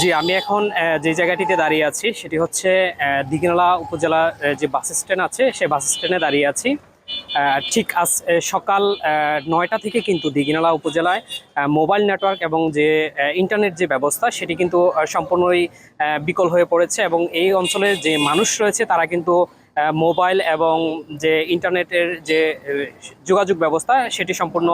জি, আমি এখন যে জায়গাটিতে দাঁড়িয়ে আছি সেটি হচ্ছে দীঘিনালা উপজেলা যে বাস স্ট্যান্ড আছে সেই বাস স্ট্যান্ডে দাঁড়িয়ে আছি। ঠিক আজ সকাল ৯টা থেকে কিন্তু দীঘিনালা উপজেলায় মোবাইল নেটওয়ার্ক এবং যে ইন্টারনেট যে ব্যবস্থা সেটি কিন্তু সম্পূর্ণই বিকল হয়ে পড়েছে এবং এই অঞ্চলের যে মানুষ রয়েছে তারা কিন্তু মোবাইল এবং যে ইন্টারনেটের যে যোগাযোগ ব্যবস্থা সেটি সম্পূর্ণ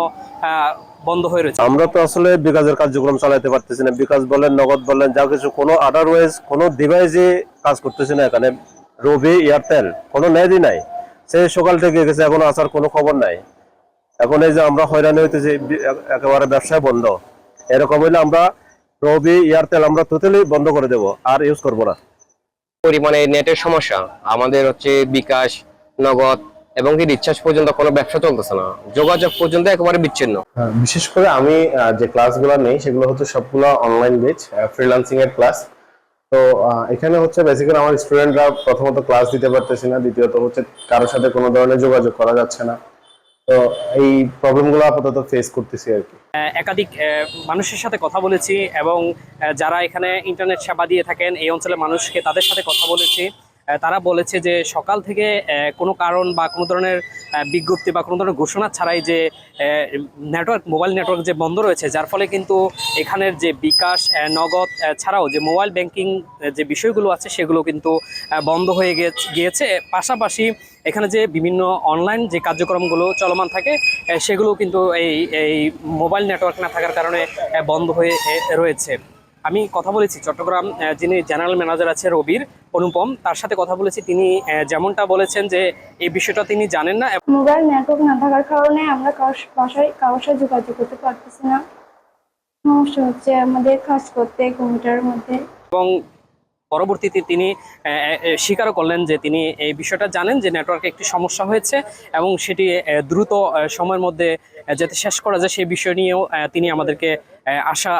বন্ধ হয়ে রয়েছে। আমরা তো আসলে বিকাশের কার্যক্রম চালাতে পারতেছি না। বিকাশ বলেন, নগদ বলেন, যা কিছু কোনো আদারওয়াইজ কোনো ডিভাইসে কাজ করতেছে না। এখানে রবি, এয়ারটেল কোনো নেটই নাই। সে সকাল থেকে গেছে, এখনো আসার কোনো খবর নাই। এখন এই যে আমরা হয়রানি হইতেছি, একেবারে ব্যবসায় বন্ধ। এরকম হইলে আমরা রবি, এয়ারটেল আমরা টোটালি বন্ধ করে দেব, আর ইউজ করবো না। পরিমাণে নেটের সমস্যা আমাদের হচ্ছে বিকাশ, নগদ এবং কি রিচার্জ পর্যন্ত কোনো ব্যবসা চলতেছে না, যোগাযোগ পর্যন্ত একেবারে বিচ্ছিন্ন। বিশেষ করে আমি যে ক্লাসগুলো নেই সেগুলো হচ্ছে সবগুলো অনলাইন বেচ, ফ্রিল্যান্সিং এর ক্লাস। তো এখানে হচ্ছে বেসিক্যালি আমার স্টুডেন্টরা প্রথমত ক্লাস দিতে পারতেছে না, দ্বিতীয়ত হচ্ছে কারোর সাথে কোনো ধরনের যোগাযোগ করা যাচ্ছে না। তো এই প্রবলেমগুলো আপাতত ফেস করতেছি আর কি। একাধিক মানুষের সাথে কথা বলেছি এবং যারা এখানে ইন্টারনেট সেবা দিয়ে থাকেন এই অঞ্চলের মানুষকে তাদের সাথে কথা বলেছি। তারা বলেছে যে সকাল থেকে কোনো কারণ বা কোনো ধরনের বিজ্ঞপ্তি বা কোনো ধরনের ঘোষণা ছাড়াই যে নেটওয়ার্ক, মোবাইল নেটওয়ার্ক যে বন্ধ রয়েছে, যার ফলে কিন্তু এখানের যে বিকাশ, নগদ ছাড়াও যে মোবাইল ব্যাংকিং যে বিষয়গুলো আছে সেগুলো কিন্তু বন্ধ হয়ে গিয়েছে। পাশাপাশি এখানে যে বিভিন্ন অনলাইন যে কার্যক্রমগুলো চলমান থাকে সেগুলো কিন্তু এই মোবাইল নেটওয়ার্ক না থাকার কারণে বন্ধ হয়ে রয়েছে। আমি কথা বলেছি চট্টগ্রাম যিনি জেনারেল ম্যানেজার আছে রবির, অনুপম, তার সাথে কথা বলেছি। তিনি যেমনটা বলেছেন যে এই বিষয়টা তিনি জানেন না। মোবাইল নেটওয়ার্ক না থাকার কারণে আমরা কারোর সাথে যোগাযোগ করতে পারতেছি না। সমস্যা হচ্ছে আমাদের কাজ করতে কম্পিউটারের মধ্যে। এবং পরবর্তীতে তিনি স্বীকারও করলেন যে তিনি এই বিষয়টা জানেন যে নেটওয়ার্কে একটি সমস্যা হয়েছে এবং সেটি দ্রুত সময়ের মধ্যে যাতে শেষ করা যায় সেই বিষয় নিয়েও তিনি আমাদেরকে আশা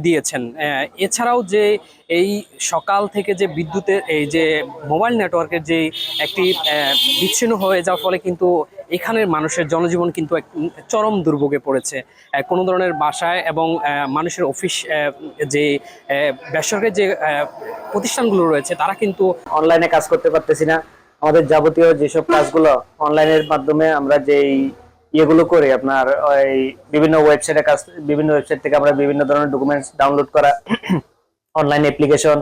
দিয়েছেন। এছাড়াও যে এই সকাল থেকে যে বিদ্যুতের এই যে মোবাইল নেটওয়ার্কের যে একটি বিচ্ছিন্ন হয়ে যাওয়ার ফলে কিন্তু এখানের মানুষের জনজীবন কিন্তু এক চরম দুর্ভোগে পড়েছে। কোনো ধরনের বাসায় এবং মানুষের অফিস যে বেসরকারি যে প্রতিষ্ঠানগুলো রয়েছে তারা কিন্তু অনলাইনে কাজ করতে পারতেছি না। আমাদের যাবতীয় যেসব কাজগুলো অনলাইনের মাধ্যমে আমরা যেই ইয়েগুলো করি, আপনার ওই বিভিন্ন ওয়েবসাইটে কাজ, বিভিন্ন ওয়েবসাইট থেকে আমরা বিভিন্ন ধরনের ডকুমেন্টস ডাউনলোড করা, অনলাইন অ্যাপ্লিকেশন,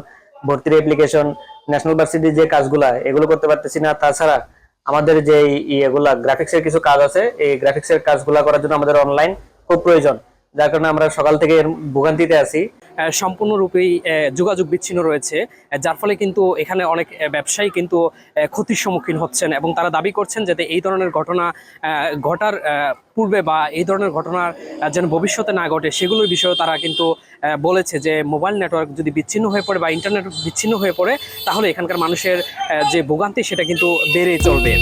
ভর্তির অ্যাপ্লিকেশন, ন্যাশনাল ভার্সিটির যে কাজগুলো এগুলো করতে পারতেছি না। তাছাড়া আমাদের যে ইয়েগুলা গ্রাফিক্সের কিছু কাজ আছে, এই গ্রাফিক্সের কাজগুলো করার জন্য আমাদের অনলাইন খুব প্রয়োজন, যার কারণে আমরা সকাল থেকে ভোগান্তিতে আছি। সম্পূর্ণরূপেই যোগাযোগ বিচ্ছিন্ন রয়েছে, যার ফলে কিন্তু এখানে অনেক ব্যবসায়ী কিন্তু ক্ষতির সম্মুখীন হচ্ছেন এবং তারা দাবি করছেন যাতে এই ধরনের ঘটনা ঘটার পূর্বে বা এই ধরনের ঘটনার যেন ভবিষ্যতে না ঘটে সেগুলোর বিষয়েও তারা কিন্তু বলেছে যে মোবাইল নেটওয়ার্ক যদি বিচ্ছিন্ন হয়ে পড়ে বা ইন্টারনেট বিচ্ছিন্ন হয়ে পড়ে তাহলে এখানকার মানুষের যে ভোগান্তি সেটা কিন্তু বেড়ে চলবে।